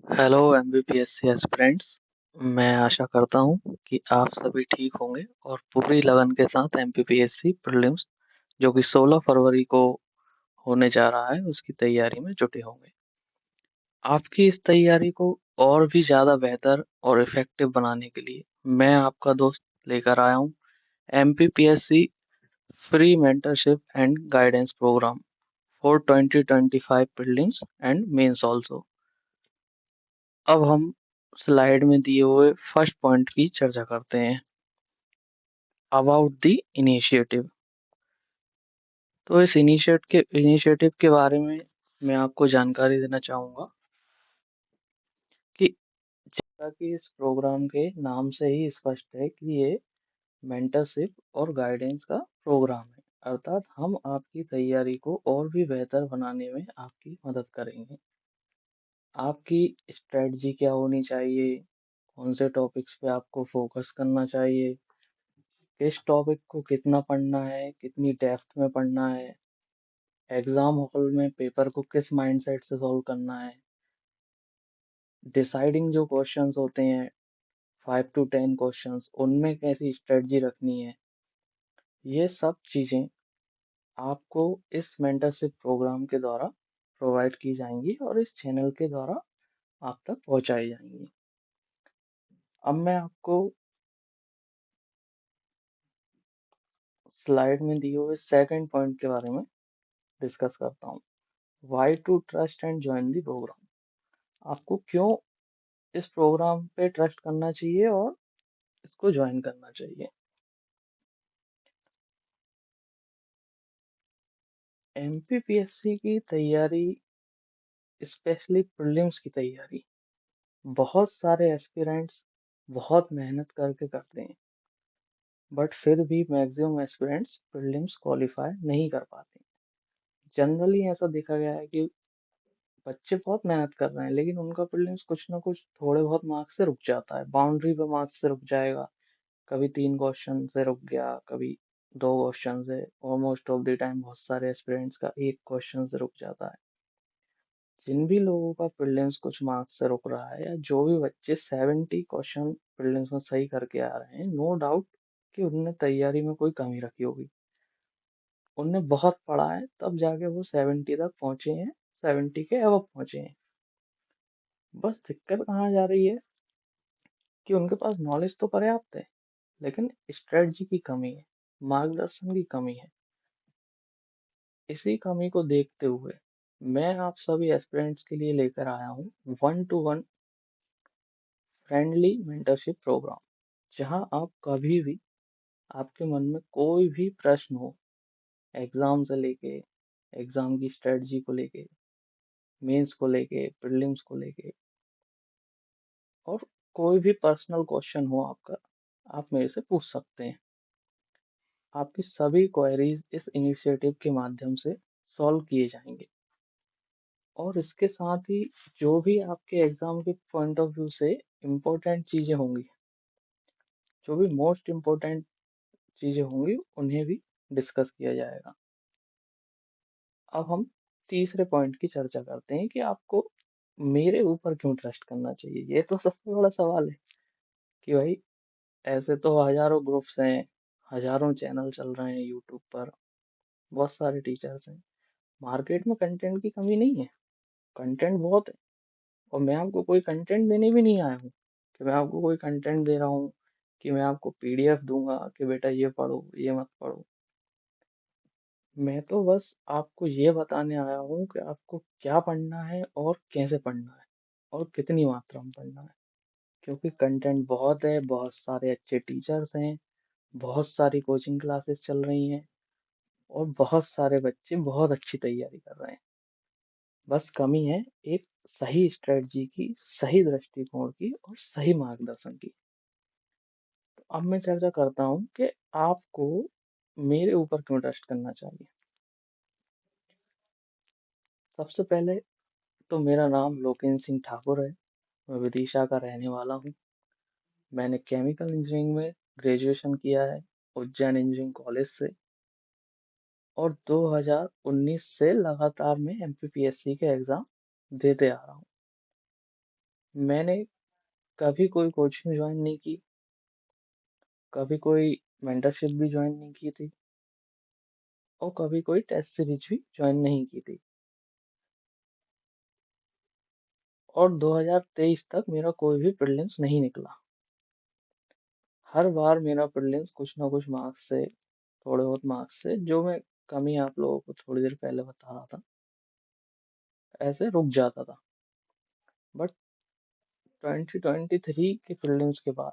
Hello MBPSC aspirants. मैं आशा करता हूँ कि आप सभी ठीक होंगे और पूरी लगन के साथ एमपीपीएससी प्रीलिम्स जो कि 16 फरवरी को होने जा रहा है उसकी तैयारी में जुटे होंगे। आपकी इस तैयारी को और भी ज़्यादा बेहतर और इफेक्टिव बनाने के लिए मैं आपका दोस्त लेकर आया हूँ MPPSC free mentorship and guidance program for 2025 prelims and mains also. अब हम स्लाइड में दिए हुए फर्स्ट पॉइंट की चर्चा करते हैं अबाउट द इनिशिएटिव। तो इस इनिशिएटिव के बारे में मैं आपको जानकारी देना चाहूँगा कि जैसा कि इस प्रोग्राम के नाम से ही स्पष्ट है कि ये मेंटरशिप और गाइडेंस का प्रोग्राम है, अर्थात हम आपकी तैयारी को और भी बेहतर बनाने में आपकी मदद करेंगे। आपकी स्ट्रेटजी क्या होनी चाहिए, कौन से टॉपिक्स पे आपको फोकस करना चाहिए, किस टॉपिक को कितना पढ़ना है, कितनी डेप्थ में पढ़ना है, एग्जाम हॉल में पेपर को किस माइंडसेट से सॉल्व करना है, डिसाइडिंग जो क्वेश्चंस होते हैं 5 to 10 क्वेश्चंस उनमें कैसी स्ट्रेटजी रखनी है। ये सब चीजें आपको इस मेंटरशिप प्रोग्राम के द्वारा प्रोवाइड की जाएंगी और इस चैनल के द्वारा आप तक पहुंचाई जाएंगी। अब मैं आपको स्लाइड में दिए हुए सेकंड पॉइंट के बारे में डिस्कस करता हूँ। Why to trust and join the program. आपको क्यों इस प्रोग्राम पे ट्रस्ट करना चाहिए और इसको ज्वाइन करना चाहिए। एमपीपीएससी की तैयारी, स्पेशली प्रीलिम्स की तैयारी, बहुत सारे एस्पिरेंट्स बहुत मेहनत करके करते हैं, बट फिर भी मैक्सिमम एस्पिरेंट्स प्रीलिम्स क्वालिफाई नहीं कर पाते। जनरली ऐसा देखा गया है कि बच्चे बहुत मेहनत कर रहे हैं लेकिन उनका प्रीलिम्स कुछ ना कुछ थोड़े बहुत मार्क्स से रुक जाता है, बाउंड्री पे मार्क्स से रुक जाएगा। कभी 3 क्वेश्चन से रुक गया, कभी 2 क्वेश्चन से। ऑलमोस्ट ऑफ द टाइम बहुत सारे एस्पिरेंट्स का 1 क्वेश्चन से रुक जाता है। जिन भी लोगों का प्रीलिम्स कुछ मार्क्स से रुक रहा है या जो भी बच्चे 70 क्वेश्चन प्रीलिम्स में सही करके आ रहे हैं, नो डाउट कि उनने तैयारी में कोई कमी रखी होगी। उनने बहुत पढ़ा है तब जाके वो 70 तक पहुंचे हैं, 70 के अबव पहुंचे हैं। बस दिक्कत कहाँ जा रही है कि उनके पास नॉलेज तो पर्याप्त है लेकिन स्ट्रेटजी की कमी है, मार्गदर्शन की कमी है। इसी कमी को देखते हुए मैं आप सभी एस्पिरेंट्स के लिए लेकर आया हूँ 1-to-1 फ्रेंडली मेंटरशिप प्रोग्राम, जहां आप कभी भी आपके मन में कोई भी प्रश्न हो, एग्जाम से लेके, एग्जाम की स्ट्रेटजी को लेके, मेंस को लेके, प्रीलिम्स को लेके, और कोई भी पर्सनल क्वेश्चन हो आपका, आप मेरे से पूछ सकते हैं। आपकी सभी क्वेरीज इस इनिशिएटिव के माध्यम से सॉल्व किए जाएंगे और इसके साथ ही जो भी आपके एग्जाम के पॉइंट ऑफ व्यू से इम्पोर्टेंट चीजें होंगी, जो भी मोस्ट इम्पोर्टेंट चीजें होंगी उन्हें भी डिस्कस किया जाएगा। अब हम तीसरे पॉइंट की चर्चा करते हैं कि आपको मेरे ऊपर क्यों ट्रस्ट करना चाहिए। ये तो सबसे बड़ा सवाल है कि भाई ऐसे तो हजारों ग्रुप्स हैं, हजारों चैनल चल रहे हैं यूट्यूब पर, बहुत सारे टीचर्स हैं, मार्केट में कंटेंट की कमी नहीं है, कंटेंट बहुत है। और मैं आपको कोई कंटेंट देने भी नहीं आया हूँ कि मैं आपको कोई कंटेंट दे रहा हूँ कि मैं आपको पीडीएफ दूंगा कि बेटा ये पढ़ो ये मत पढ़ो। मैं तो बस आपको ये बताने आया हूँ कि आपको क्या पढ़ना है और कैसे पढ़ना है और कितनी मात्रा में पढ़ना है। क्योंकि कंटेंट बहुत है, बहुत सारे अच्छे टीचर्स हैं, बहुत सारी कोचिंग क्लासेस चल रही हैं और बहुत सारे बच्चे बहुत अच्छी तैयारी कर रहे हैं। बस कमी है एक सही स्ट्रेटजी की, सही दृष्टिकोण की और सही मार्गदर्शन की। तो अब मैं चर्चा करता हूँ कि आपको मेरे ऊपर क्यों ट्रस्ट करना चाहिए। सबसे पहले तो मेरा नाम लोकेंद्र सिंह ठाकुर है। मैं विदिशा का रहने वाला हूँ। मैंने केमिकल इंजीनियरिंग में ग्रेजुएशन किया है उज्जैन इंजीनियरिंग कॉलेज से, और 2019 से लगातार मैं एमपीपीएससी के एग्जाम देते आ रहा हूँ। मैंने कभी कोई कोचिंग ज्वाइन नहीं की, कभी कोई मेंटरशिप भी ज्वाइन नहीं की थी, और कभी कोई टेस्ट सीरीज भी ज्वाइन नहीं की थी। और 2023 तक मेरा कोई भी प्रीलिम्स नहीं निकला। हर बार मेरा प्रीलिम्स कुछ ना कुछ मार्क्स से, थोड़े बहुत मार्क्स से, जो मैं कमी आप लोगों को थोड़ी देर पहले बता रहा था, ऐसे रुक जाता था। बट 2023 के प्रीलिम्स के बाद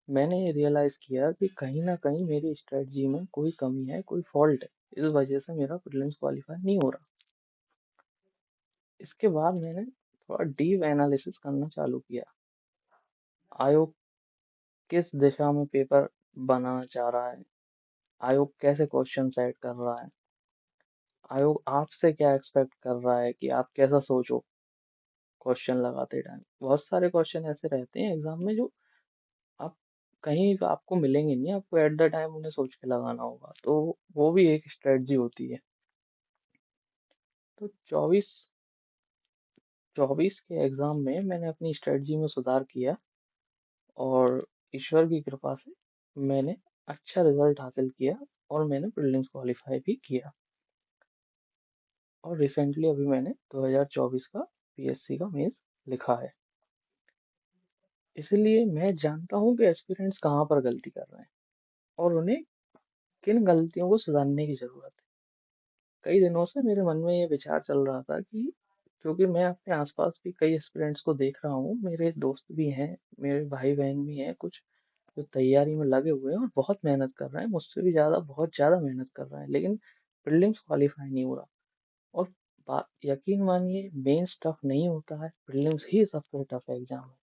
मैंने ये रियलाइज किया कि कहीं ना कहीं मेरी स्ट्रेटजी में कोई कमी है, कोई फॉल्ट है। इस वजह से मेरा प्रीलिम्स क्वालिफाई नहीं हो रहा। इसके बाद मैंने थोड़ा डीप एनालिसिस करना चालू किया। आयोग किस दिशा में पेपर बनाना चाह रहा है, आयोग कैसे क्वेश्चन सेट कर रहा है, आयोग आपसे क्या एक्सपेक्ट कर रहा है कि आप कैसा सोचो क्वेश्चन लगाते टाइम। बहुत सारे क्वेश्चन ऐसे रहते हैं एग्जाम में जो आप कहीं तो आपको मिलेंगे नहीं, आपको एट द टाइम उन्हें सोच के लगाना होगा, तो वो भी एक स्ट्रेटजी होती है। तो 24 के एग्जाम में मैंने अपनी स्ट्रेटजी में सुधार किया, और ईश्वर की कृपा से मैंने अच्छा रिजल्ट हासिल किया, और मैंने प्रीलिम्स क्वालिफाई भी किया। और रिसेंटली अभी मैंने 2024 का पीएससी का मेंस लिखा है। इसलिए मैं जानता हूँ कि एस्पिरेंट्स कहाँ पर गलती कर रहे हैं, और उन्हें किन गलतियों को सुधारने की जरूरत है। कई दिनों से मेरे मन में ये विचार चल रहा था कि, क्योंकि मैं अपने आसपास भी कई स्टूडेंट्स को देख रहा हूँ, मेरे दोस्त भी हैं, मेरे भाई बहन भी हैं कुछ, जो तैयारी में लगे हुए हैं और बहुत मेहनत कर रहे हैं, मुझसे भी ज्यादा, बहुत ज्यादा मेहनत कर रहे हैं, लेकिन प्रीलिम्स क्वालिफाई नहीं हो रहा। और यकीन मानिए, मेंस टफ नहीं होता है, प्रीलिम्स ही सबसे टफ एग्जाम है।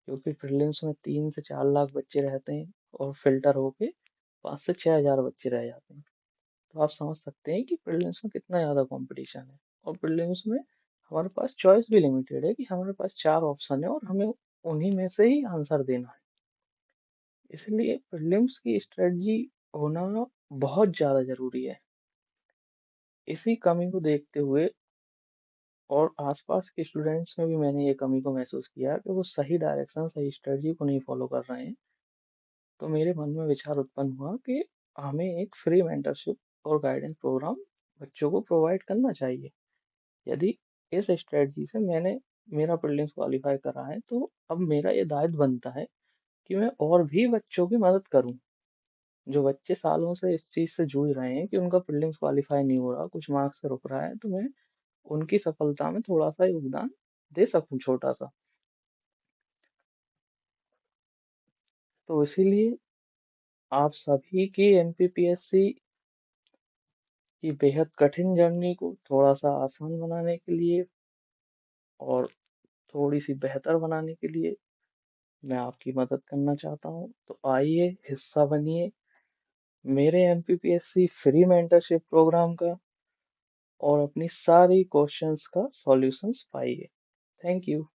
क्योंकि प्रीलिम्स में 3 से 4 लाख बच्चे रहते हैं, और फिल्टर होके 5 से 6 हजार बच्चे रह जाते हैं। तो आप समझ सकते हैं कि प्रीलिम्स में कितना ज्यादा कंपटीशन है। और प्रीलिम्स में हमारे पास चॉइस भी लिमिटेड है, कि हमारे पास 4 ऑप्शन है और हमें उन्हीं में से ही आंसर देना है। इसलिए प्रीलिम्स की स्ट्रेटजी होना बहुत ज्यादा जरूरी है। इसी कमी को देखते हुए, और आसपास के स्टूडेंट्स में भी मैंने ये कमी को महसूस किया कि वो सही डायरेक्शन, सही स्ट्रेटजी को नहीं फॉलो कर रहे हैं। तो मेरे मन में विचार उत्पन्न हुआ कि हमें एक फ्री मेंटरशिप और गाइडेंस प्रोग्राम बच्चों को प्रोवाइड करना चाहिए। यदि इस स्ट्रेटजी से मैंने मेरा प्रीलिम्स क्वालिफाई करा है, तो अब मेरा ये दायित्व बनता है कि मैं और भी बच्चों की मदद करूं। जो बच्चे सालों से इस चीज से जूझ रहे हैं कि उनका प्रीलिम्स क्वालिफाई नहीं हो रहा, कुछ मार्क्स से रुक रहा है, तो मैं उनकी सफलता में थोड़ा सा योगदान दे सकूं, छोटा सा। तो इसीलिए आप सभी की एमपीपीएससी की बेहद कठिन जर्नी को थोड़ा सा आसान बनाने के लिए, और थोड़ी सी बेहतर बनाने के लिए, मैं आपकी मदद करना चाहता हूँ। तो आइए, हिस्सा बनिए मेरे एमपीपीएससी फ्री मेंटरशिप प्रोग्राम का, और अपनी सारी क्वेश्चंस का सॉल्यूशंस पाइए। Thank you.